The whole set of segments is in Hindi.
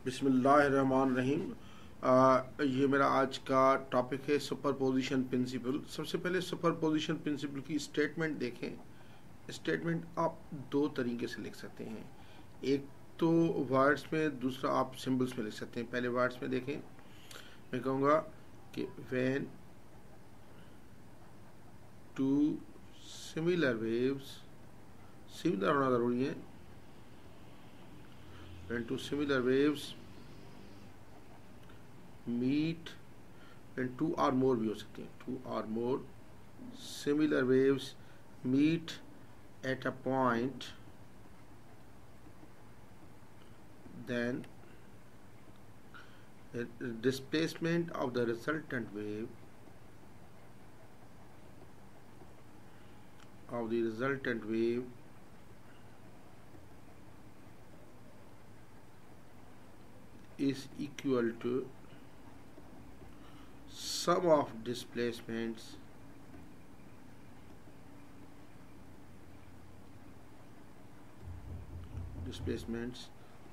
बिस्मिल्लाहिर्रहमानिर्रहीम। ये मेरा आज का टॉपिक है सुपरपोजिशन प्रिंसिपल। सबसे पहले सुपरपोजिशन प्रिंसिपल की स्टेटमेंट देखें। स्टेटमेंट आप दो तरीके से लिख सकते हैं, एक तो वर्ड्स में, दूसरा आप सिंबल्स में लिख सकते हैं। पहले वर्ड्स में देखें, मैं कहूँगा कि when two similar waves, similar होना ज़रूरी है, when two similar waves meet, when two or more भी हो सकते हैं, two or more similar waves meet at a point, then the displacement of the resultant wave is equal to sum of displacements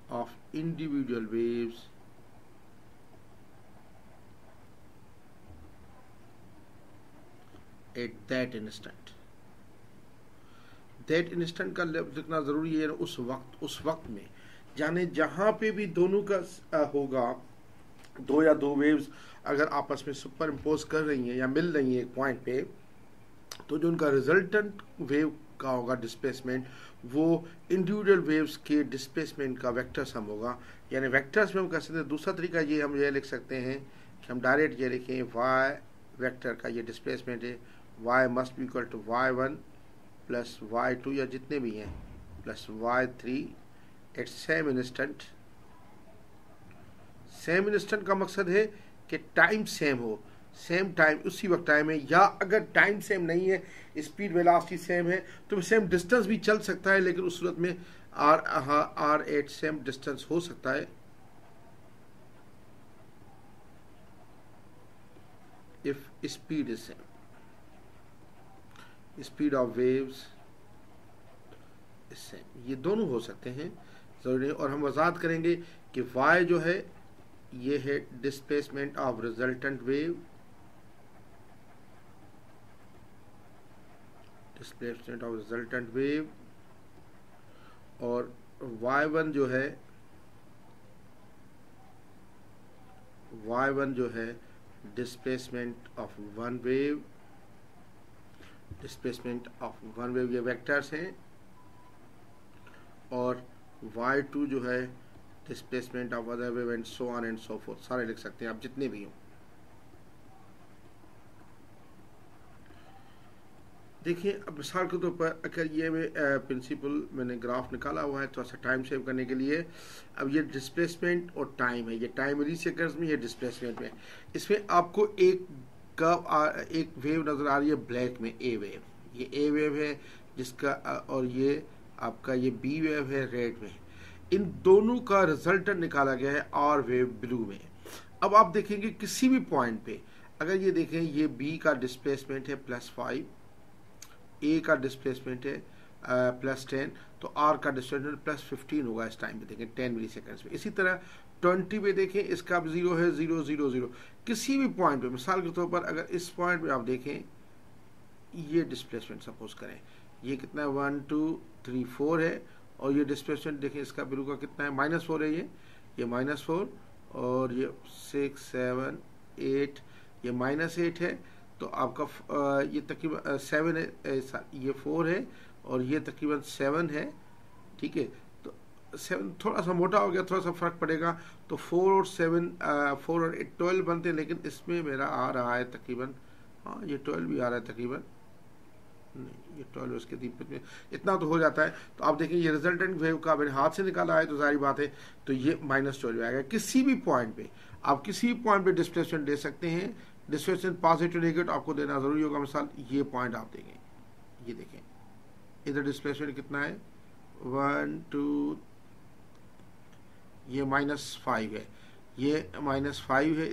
of individual waves at that instant। that instant का लिखना ज़रूरी है, उस वक्त में, यानी जहाँ पे भी दोनों का होगा, दो या दो वेव्स अगर आपस में सुपर इम्पोज कर रही हैं या मिल रही हैं एक पॉइंट पे, तो जो उनका रिजल्टेंट वेव का होगा डिस्प्लेसमेंट, वो इंडिविजुअल वेव्स के डिस्प्लेसमेंट का वेक्टर सम होगा। यानी वेक्टर्स में हम कह सकते हैं, दूसरा तरीका ये हम ये लिख सकते हैं कि हम डायरेक्ट ये लिखें, वाई वेक्टर का ये डिस्प्लेसमेंट है, y must be equal to y1 plus y2 या जितने भी हैं plus y3 at same instant. Same instant का मकसद है कि टाइम सेम हो, सेम टाइम, उसी वक्त टाइम है, या अगर टाइम सेम नहीं है, स्पीड वेलोसिटी सेम है, तो सेम डिस्टेंस भी चल सकता है, लेकिन उस सूरत में आर एट सेम डिस्टेंस हो सकता है। If speed is same, speed of waves is same, ये दोनों हो सकते हैं जरूरी है। और हम वजाहत करेंगे कि y जो है ये है डिस्प्लेसमेंट ऑफ रिजल्टेंट वेव, और y1 जो है डिस्प्लेसमेंट ऑफ वन वेव, ये वेक्टर्स हैं, और y2 जो है displacement of other wave, and so on and so fourth, सारे लिख सकते हैं आप जितने भी हों। देखिए, अब मिसाल के तौर पर अगर ये प्रिंसिपल मैंने ग्राफ निकाला हुआ है थोड़ा सा टाइम सेव करने के लिए। अब ये डिस्प्लेसमेंट और टाइम है, ये टाइम मिली सेकंड्स में, ये डिस्प्लेसमेंट में। इसमें आपको एक वेव नज़र आ रही है ब्लैक में, ए वेव, ये ए वेव है जिसका, और ये आपका ये बी वेव है रेड में। इन दोनों का रिजल्टेंट निकाला गया है आर वेव ब्लू में। अब आप देखेंगे किसी भी पॉइंट पे, अगर ये देखें, ये बी का डिस्प्लेसमेंट है +5, ए का डिस्प्लेसमेंट है +10, तो आर का डिस्प्लेसमेंट +15 होगा इस टाइम पे, देखें 10 मिली सेकेंड्स में। इसी तरह 20 पे देखें, इसका अब 0 है, 0 0 0। किसी भी पॉइंट पे, मिसाल के तौर पर अगर इस पॉइंट पे आप देखें, ये डिस्प्लेसमेंट सपोज करें, ये कितना है 1 2 3 4 है, और ये डिस्प्लेसमेंट देखें इसका ब्लू का कितना है, -4 है, ये -4, और ये 6 7 8, ये -8 है, तो आपका ये तकरीबन 7 है, ये 4 है, और ये तकरीबन 7 है, ठीक है। तो 7 थोड़ा सा मोटा हो गया, थोड़ा सा फर्क पड़ेगा, तो 4 और 7 4 और 8 12 बनते हैं, लेकिन इसमें मेरा आ रहा है तकरीबन, हाँ ये 12 भी आ रहा है तकरीबन, नहीं ये 12 उसके दीपक में इतना तो हो जाता है। तो आप देखें, ये रिजल्टेंट वेव का मैंने हाथ से निकाला है, तो जारी बात है, तो ये -12 आएगा। किसी भी पॉइंट पे आप किसी भी पॉइंट पे डिस्प्लेसमेंट दे सकते हैं, डिस्प्लेसमेंट पॉजिटिव नेगेटिव आपको देना जरूरी होगा। मिसाल ये पॉइंट आप देंगे, ये देखें इधर डिस्प्लेसमेंट कितना है 1 2, ये -5 है, ये -5 है,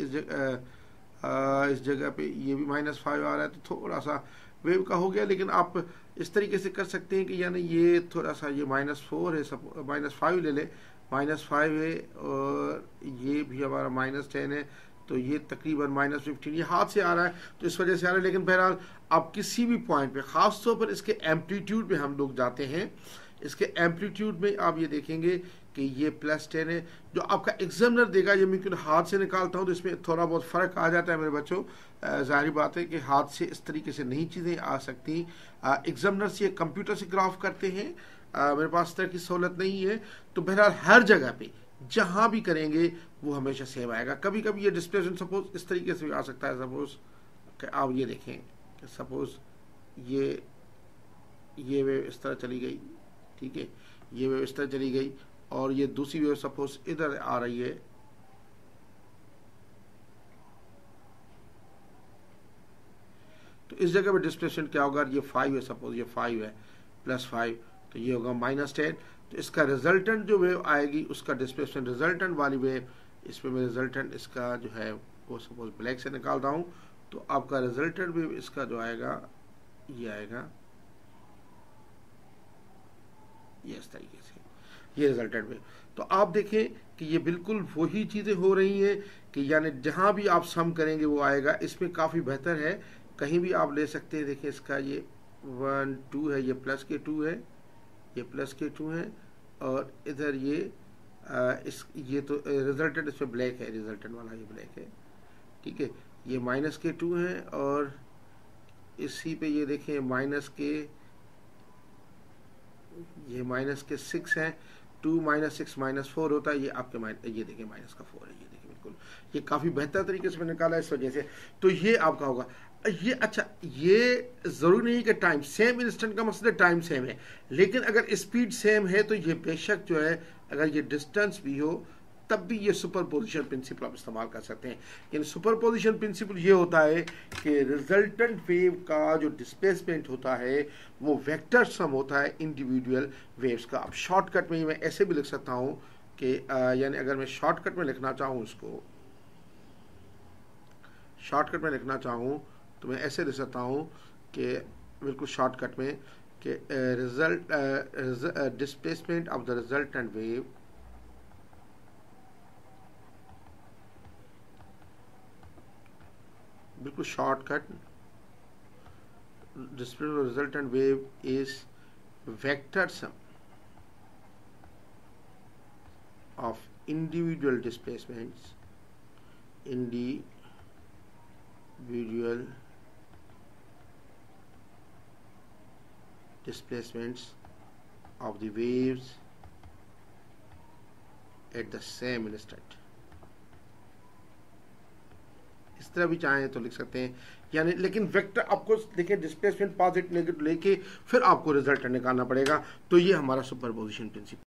इस जगह पे ये भी -5 आ रहा है, तो थोड़ा सा वेव का हो गया। लेकिन आप इस तरीके से कर सकते हैं कि यानी ये थोड़ा सा, ये -4 है, -5 ले ले, -5 है और ये भी हमारा -10 है, तो ये तकरीबन -15 ये हाथ से आ रहा है तो इस वजह से आ रहा है। लेकिन बहरहाल आप किसी भी पॉइंट पे, ख़ास तौर पर इसके एम्पलीट्यूड में हम लोग जाते हैं, इसके एम्पलीट्यूड में आप ये देखेंगे कि ये +10 है। जो आपका एग्जामिनर देगा, ये मैं क्योंकि हाथ से निकालता हूँ तो इसमें थोड़ा बहुत फ़र्क आ जाता है मेरे बच्चों। ज़ाहिर बात है कि हाथ से इस तरीके से नहीं चीज़ें आ सकती। एग्जामिनर से कंप्यूटर से ग्राफ करते हैं, मेरे पास इस तरह की सहूलत नहीं है। तो बहरहाल हर जगह पे जहाँ भी करेंगे वो हमेशा सेम आएगा। कभी कभी ये डिस्प्लेसमेंट सपोज इस तरीके से भी आ सकता है। सपोज कि आप ये देखें कि सपोज ये वेव इस तरह चली गई, ठीक है, ये वेव इस तरह चली गई और ये दूसरी वेव सपोज इधर आ रही है, तो इस जगह पे डिस्प्लेसमेंट क्या होगा? ये 5 है, सपोज ये 5 है, +5, तो ये होगा -10। तो इसका रिजल्टेंट जो वेव आएगी उसका डिस्प्लेसमेंट रिजल्टेंट वाली वेव, इसमें मैं रिजल्टेंट इसका जो है वो सपोज ब्लैक से निकाल रहा हूँ, तो आपका रिजल्टेंट वेव इसका जो आएगा ये आएगा ये इस तरीके से, ये रिजल्टेंट वेव। तो आप देखें कि ये बिल्कुल वही चीज़ें हो रही हैं कि यानी जहाँ भी आप सम करेंगे वो आएगा। इसमें काफ़ी बेहतर है, कहीं भी आप ले सकते हैं। देखिए इसका ये 1 2 है, ये +K2 है, ये +K2 है और इधर ये ये तो रिजल्टेंट इसमें ब्लैक है, रिजल्टेंट वाला ये ब्लैक है, ठीक है। ये -K2 है और इसी पे ये देखें ये -6 है। 2 -6 -4 होता है, ये आपके ये देखिए -4 है, ये देखिए बिल्कुल ये काफ़ी बेहतर तरीके से मैंने निकाला इस वजह से। तो ये आपका होगा ये। अच्छा, ये ज़रूरी नहीं कि टाइम सेम, इंस्टेंट का मसला टाइम सेम है, लेकिन अगर स्पीड सेम है तो ये बेशक जो है अगर ये डिस्टेंस भी हो तब भी ये सुपरपोजिशन प्रिंसिपल आप इस्तेमाल कर सकते हैं। इन सुपरपोजिशन प्रिंसिपल ये होता है कि रिजल्टेंट वेव का जो डिस्प्लेसमेंट होता है वो वेक्टर सम होता है इंडिविजुअल वेव्स का। अब शॉर्टकट में मैं ऐसे भी लिख सकता हूँ कि यानी अगर मैं शॉर्टकट में लिखना चाहूँ, इसको शॉर्टकट में लिखना चाहूँ तो मैं ऐसे लिख सकता हूँ कि बिल्कुल शॉर्टकट में कि displacement of the resultant wave बिल्कुल shortcut, displacement of resultant wave is vector sum of individual displacements of the waves at the same instant। इस तरह भी चाहें तो लिख सकते हैं यानी, लेकिन वेक्टर आपको देखिए डिस्प्लेसमेंट पॉजिटिव नेगेटिव लेके फिर आपको रिजल्ट निकालना पड़ेगा। तो ये हमारा सुपरपोजिशन प्रिंसिपल